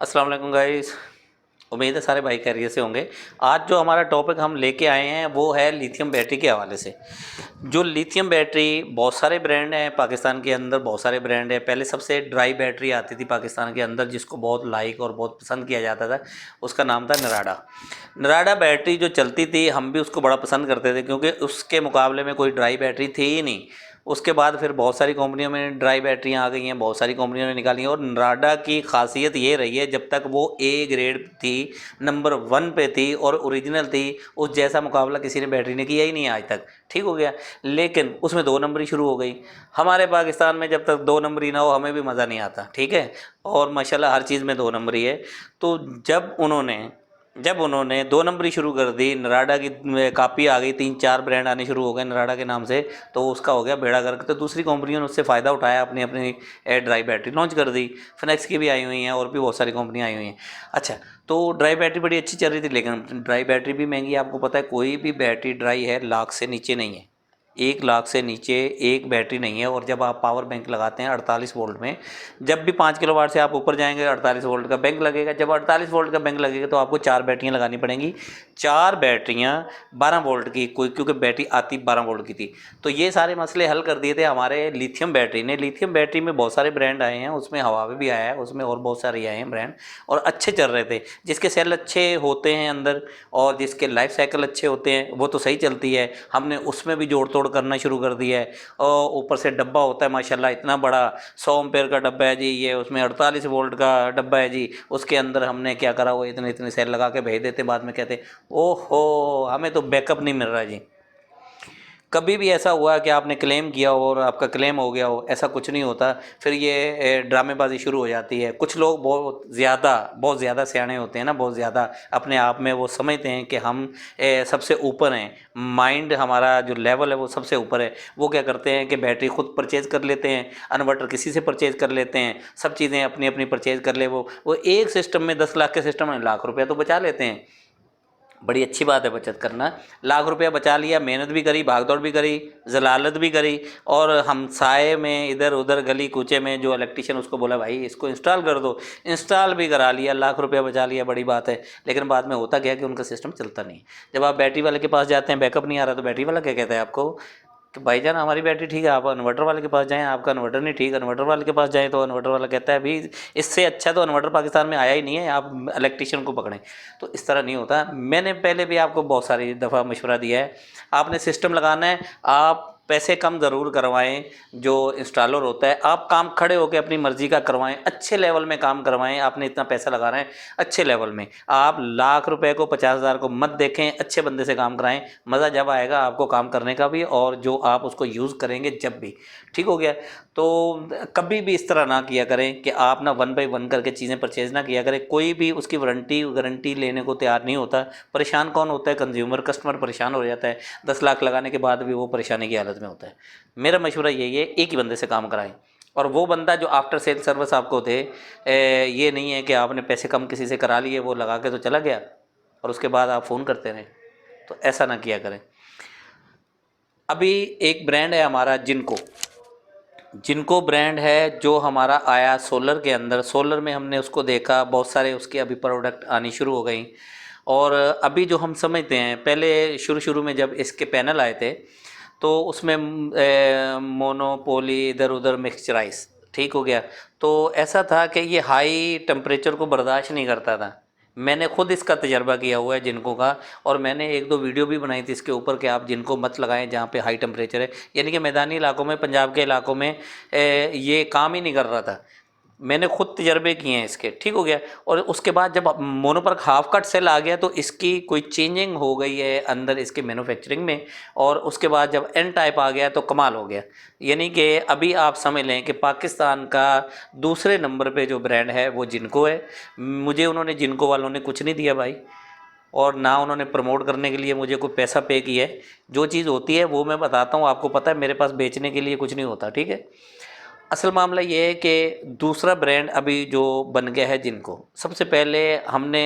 अस्सलाम वालेकुम गाइस। उम्मीद है सारे भाई खैरियत से होंगे। आज जो हमारा टॉपिक हम लेके आए हैं वो है लिथियम बैटरी के हवाले से। जो लिथियम बैटरी, बहुत सारे ब्रांड हैं पाकिस्तान के अंदर, बहुत सारे ब्रांड हैं। पहले सबसे ड्राई बैटरी आती थी पाकिस्तान के अंदर जिसको बहुत लाइक और बहुत पसंद किया जाता था, उसका नाम था नराडा। नराडा बैटरी जो चलती थी हम भी उसको बड़ा पसंद करते थे क्योंकि उसके मुकाबले में कोई ड्राई बैटरी थी ही नहीं। उसके बाद फिर बहुत सारी कंपनियों में ड्राई बैटरियाँ आ गई हैं, बहुत सारी कंपनियों ने निकाली हैं, और नराडा की खासियत ये रही है जब तक वो ए ग्रेड थी, नंबर वन पे थी और ओरिजिनल थी, उस जैसा मुकाबला किसी ने बैटरी ने किया ही नहीं आज तक। ठीक हो गया। लेकिन उसमें दो नंबरी शुरू हो गई। हमारे पाकिस्तान में जब तक दो नंबरी ना हो हमें भी मज़ा नहीं आता। ठीक है। और माशाल्लाह हर चीज़ में दो नंबरी है। तो जब उन्होंने दो नंबरी शुरू कर दी, नराडा की कापी आ गई, तीन चार ब्रांड आने शुरू हो गए नराडा के नाम से, तो उसका हो गया बेड़ा गर्क। तो दूसरी कंपनियों ने उससे फ़ायदा उठाया, अपनी अपनी ड्राई बैटरी लॉन्च कर दी। फिनेक्स की भी आई हुई हैं और भी बहुत सारी कंपनियाँ आई हुई हैं। अच्छा, तो ड्राई बैटरी बड़ी अच्छी चल रही थी, लेकिन ड्राई बैटरी भी महंगी है। आपको पता है कोई भी बैटरी ड्राई है लाख से नीचे नहीं है। 1 लाख से नीचे एक बैटरी नहीं है। और जब आप पावर बैंक लगाते हैं 48 वोल्ट में, जब भी 5 किलोवाट से आप ऊपर जाएंगे 48 वोल्ट का बैंक लगेगा। जब 48 वोल्ट का बैंक लगेगा तो आपको 4 बैटरियाँ लगानी पड़ेंगी। 4 बैटरियाँ 12 वोल्ट की, कोई क्योंकि बैटरी आती 12 वोल्ट की थी। तो ये सारे मसले हल कर दिए थे हमारे लिथियम बैटरी ने। लिथियम बैटरी में बहुत सारे ब्रांड आए हैं, उसमें हवावे भी आया है, उसमें और बहुत सारे आए हैं ब्रांड, और अच्छे चल रहे थे। जिसके सेल अच्छे होते हैं अंदर और जिसके लाइफ साइकिल अच्छे होते हैं वो तो सही चलती है। हमने उसमें भी जोड़ तोड़ करना शुरू कर दिया है। और ऊपर से डब्बा होता है माशाल्लाह इतना बड़ा, 100 एम्पेयर का डब्बा है जी, ये उसमें 48 वोल्ट का डब्बा है जी। उसके अंदर हमने क्या करा, वो इतने इतने सेल लगा के भेज देते, बाद में कहते ओहो हमें तो बैकअप नहीं मिल रहा जी। कभी भी ऐसा हुआ कि आपने क्लेम किया हो और आपका क्लेम हो गया हो? ऐसा कुछ नहीं होता। फिर ये ड्रामेबाजी शुरू हो जाती है। कुछ लोग बहुत ज़्यादा सियाने होते हैं ना, बहुत ज़्यादा अपने आप में वो समझते हैं कि हम सबसे ऊपर हैं। माइंड हमारा जो लेवल है वो सबसे ऊपर है। वो क्या करते हैं कि बैटरी खुद परचेज़ कर लेते हैं, इन्वर्टर किसी से परचेज़ कर लेते हैं, सब चीज़ें अपनी अपनी परचेज़ कर ले। वो एक सिस्टम में 10 लाख के सिस्टम में लाख रुपया तो बचा लेते हैं। बड़ी अच्छी बात है बचत करना। लाख रुपया बचा लिया, मेहनत भी करी, भागदौड़ भी करी, जलालत भी करी, और हम साए में इधर उधर गली कूचे में जो इलेक्ट्रिशियन उसको बोला भाई इसको इंस्टॉल कर दो, इंस्टॉल भी करा लिया, लाख रुपया बचा लिया, बड़ी बात है। लेकिन बाद में होता क्या कि उनका सिस्टम चलता नहीं। जब आप बैटरी वाले के पास जाते हैं, बैकअप नहीं आ रहा, तो बैटरी वाला क्या कहता है आपको कि भाईजान हमारी बैटरी ठीक है, आप इन्वर्टर वाले के पास जाएं, आपका इन्वर्टर नहीं ठीक। इन्वर्टर वाले के पास जाएं तो इन्वर्टर वाला कहता है भाई इससे अच्छा तो इन्वर्टर पाकिस्तान में आया ही नहीं है, आप इलेक्ट्रिशियन को पकड़ें। तो इस तरह नहीं होता। मैंने पहले भी आपको बहुत सारी दफ़ा मशवरा दिया है, आपने सिस्टम लगाना है, आप पैसे कम ज़रूर करवाएं। जो इंस्टॉलर होता है आप काम खड़े होकर अपनी मर्ज़ी का करवाएं, अच्छे लेवल में काम करवाएं। आपने इतना पैसा लगाना है अच्छे लेवल में। आप लाख रुपए को 50,000 को मत देखें, अच्छे बंदे से काम कराएं। मज़ा जब आएगा आपको काम करने का भी, और जो आप उसको यूज़ करेंगे जब भी। ठीक हो गया। तो कभी भी इस तरह ना किया करें कि आप ना 1 बाय 1 करके चीज़ें परचेज़ ना किया करें। कोई भी उसकी वारंटी गारंटी लेने को तैयार नहीं होता। परेशान कौन होता है? कंज्यूमर, कस्टमर परेशान हो जाता है। 10 लाख लगाने के बाद भी वो परेशानी की हालत में होता है। मेरा मशवरा यही है, एक ही बंदे से काम कराएं। और वो बंदा जो आफ्टर सेल सर्विस आपको दे, ये नहीं है कि आपने पैसे कम किसी से करा लिए, वो लगा के तो चला गया और उसके बाद आप फ़ोन करते रहें। तो ऐसा ना किया करें। अभी एक ब्रांड है हमारा जिनको, जिनको ब्रांड है जो हमारा आया सोलर के अंदर। सोलर में हमने उसको देखा, बहुत सारे उसके अभी प्रोडक्ट आनी शुरू हो गई। और अभी जो हम समझते हैं, पहले शुरू शुरू में जब इसके पैनल आए थे तो उसमें मोनोपोली इधर उधर मिक्सचराइज ठीक हो गया। तो ऐसा था कि ये हाई टेम्परेचर को बर्दाश्त नहीं करता था। मैंने खुद इसका तजर्बा किया हुआ है जिनको का, और मैंने एक दो वीडियो भी बनाई थी इसके ऊपर कि आप जिनको मत लगाएं जहाँ पे हाई टेम्परेचर है। यानी कि मैदानी इलाकों में, पंजाब के इलाकों में ये काम ही नहीं कर रहा था। मैंने खुद तजर्बे किए हैं इसके। ठीक हो गया। और उसके बाद जब मोनोपर्क हाफ कट सेल आ गया तो इसकी कोई चेंजिंग हो गई है अंदर इसके मैन्युफैक्चरिंग में। और उसके बाद जब एन टाइप आ गया तो कमाल हो गया। यानी कि अभी आप समझ लें कि पाकिस्तान का दूसरे नंबर पे जो ब्रांड है वो जिनको है। मुझे उन्होंने, जिनको वालों ने कुछ नहीं दिया भाई, और ना उन्होंने प्रमोट करने के लिए मुझे कोई पैसा पे किया है। जो चीज़ होती है वो मैं बताता हूँ, आपको पता है मेरे पास बेचने के लिए कुछ नहीं होता। ठीक है। असल मामला ये है कि दूसरा ब्रांड अभी जो बन गया है जिनको, सबसे पहले हमने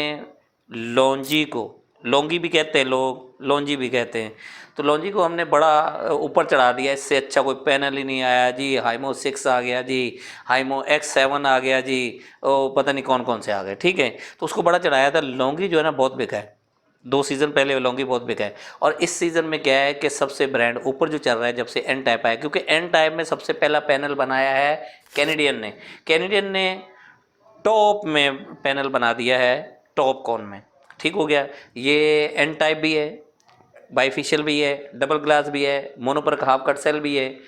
लॉन्जी को लॉन्गी भी कहते हैं लोग, लॉन्जी भी कहते हैं। तो लॉन्जी को हमने बड़ा ऊपर चढ़ा दिया, इससे अच्छा कोई पैनल ही नहीं आया जी, हाइमो 6 आ गया जी, हाइमो X7 आ गया जी, ओ पता नहीं कौन कौन से आ गए, ठीक है। तो उसको बड़ा चढ़ाया था। लॉन्गी जो है ना बहुत बिका है, 2 सीज़न पहले लॉन्गी बहुत बिका है। और इस सीज़न में क्या है कि सबसे ब्रांड ऊपर जो चल रहा है जब से एन टाइप आया, क्योंकि एन टाइप में सबसे पहला पैनल बनाया है कैनेडियन ने टॉप में पैनल बना दिया है, टॉप कॉन में, ठीक हो गया। ये एन टाइप भी है, बाईफिशियल भी है, डबल ग्लास भी है, मोनोपर हाफ कट सेल भी है।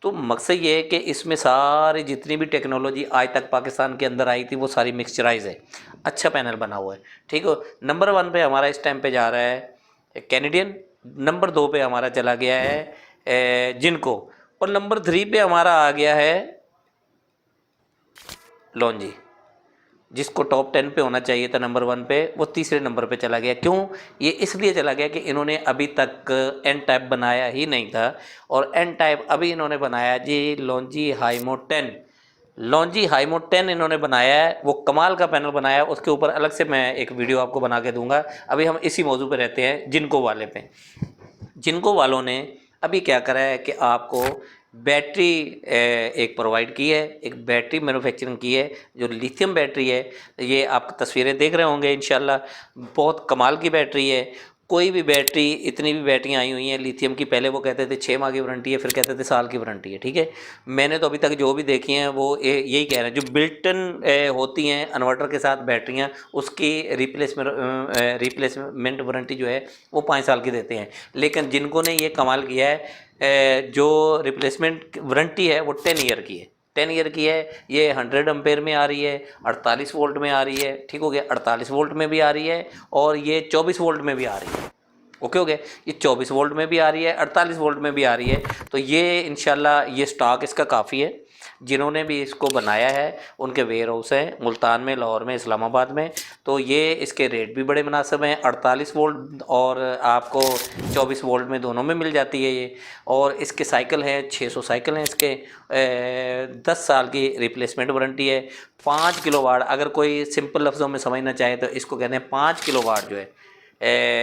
तो मकसद ये है कि इसमें सारी जितनी भी टेक्नोलॉजी आज तक पाकिस्तान के अंदर आई थी वो सारी मिक्सचराइज है, अच्छा पैनल बना हुआ है, ठीक हो। नंबर 1 पे हमारा इस टाइम पे जा रहा है कैनेडियन, नंबर 2 पे हमारा चला गया है जिनको, और नंबर 3 पे हमारा आ गया है लॉन्जी, जिसको टॉप 10 पे होना चाहिए था नंबर 1 पे, वो तीसरे नंबर पे चला गया। क्यों? ये इसलिए चला गया कि इन्होंने अभी तक एन टाइप बनाया ही नहीं था, और एन टाइप अभी इन्होंने बनाया जी लॉन्जी हाइमो 10। लॉन्जी हाइमो 10 इन्होंने बनाया है, वो कमाल का पैनल बनाया है। उसके ऊपर अलग से मैं एक वीडियो आपको बना के दूंगा। अभी हम इसी मौजू पे रहते हैं, जिनको वाले पे। जिनको वालों ने अभी क्या करा है कि आपको बैटरी एक प्रोवाइड की है, एक बैटरी मैन्युफैक्चरिंग की है जो लिथियम बैटरी है। ये आप तस्वीरें देख रहे होंगे इंशाल्लाह, बहुत कमाल की बैटरी है। कोई भी बैटरी, इतनी भी बैटरियाँ आई हुई हैं लिथियम की, पहले वो कहते थे 6 माह की वारंटी है, फिर कहते थे साल की वारंटी है, ठीक है। मैंने तो अभी तक जो भी देखी हैं वो यही कह रहे हैं, जो बिल्टन होती हैं इन्वर्टर के साथ बैटरियाँ, उसकी रिप्लेसमेंट वारंटी जो है वो 5 साल की देते हैं। लेकिन जिनको ने ये कमाल किया है, जो रिप्लेसमेंट वारंटी है वो 10 ईयर की है, 10 ईयर की है। ये 100 एम्पेयर में आ रही है, 48 वोल्ट में आ रही है, ठीक हो गया, 48 वोल्ट में भी आ रही है, और ये 24 वोल्ट में भी आ रही है, ओके हो गया। ये 24 वोल्ट में भी आ रही है, 48 वोल्ट में भी आ रही है। तो ये इंशाल्लाह ये स्टॉक इसका काफ़ी है। जिन्होंने भी इसको बनाया है उनके वेयर हाउस हैं मुल्तान में, लाहौर में, इस्लामाबाद में। तो ये इसके रेट भी बड़े मुनासिब हैं, 48 वोल्ट और आपको 24 वोल्ट में दोनों में मिल जाती है ये। और इसके साइकिल हैं 600 साइकिल हैं इसके, 10 साल की रिप्लेसमेंट वारंटी है। 5 किलोवाट, अगर कोई सिंपल लफ्ज़ों में समझना चाहे तो इसको कहते हैं 5 किलोवाट जो है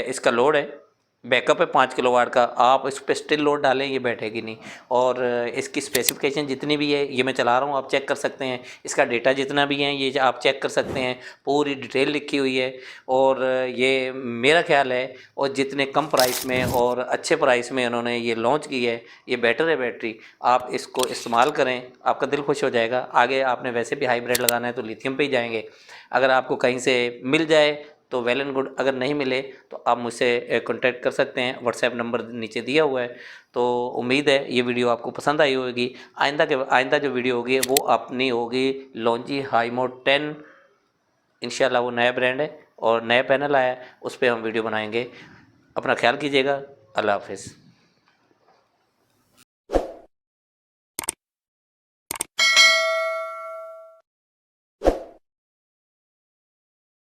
इसका लोड है, बैकअप है 5 किलोवाट का। आप इस पर स्टिल लोड डालें ये बैठेगी नहीं। और इसकी स्पेसिफिकेशन जितनी भी है ये मैं चला रहा हूँ, आप चेक कर सकते हैं। इसका डेटा जितना भी है ये आप चेक कर सकते हैं, पूरी डिटेल लिखी हुई है। और ये मेरा ख्याल है, और जितने कम प्राइस में और अच्छे प्राइस में उन्होंने ये लॉन्च की है, ये बेटर है बैटरी। आप इसको इस्तेमाल करें, आपका दिल खुश हो जाएगा। आगे आपने वैसे भी हाइब्रिड लगाना है तो लिथियम पे ही जाएंगे। अगर आपको कहीं से मिल जाए तो वेल एंड गुड, अगर नहीं मिले तो आप मुझसे कांटेक्ट कर सकते हैं, व्हाट्सएप नंबर नीचे दिया हुआ है। तो उम्मीद है ये वीडियो आपको पसंद आई होगी। आइंदा जो वीडियो होगी वो अपनी होगी लॉन्जी हाइमो 10, इंशाल्लाह वो नया ब्रांड है और नया पैनल आया है, उस पर हम वीडियो बनाएंगे। अपना ख्याल कीजिएगा, अल्लाह हाफिज़।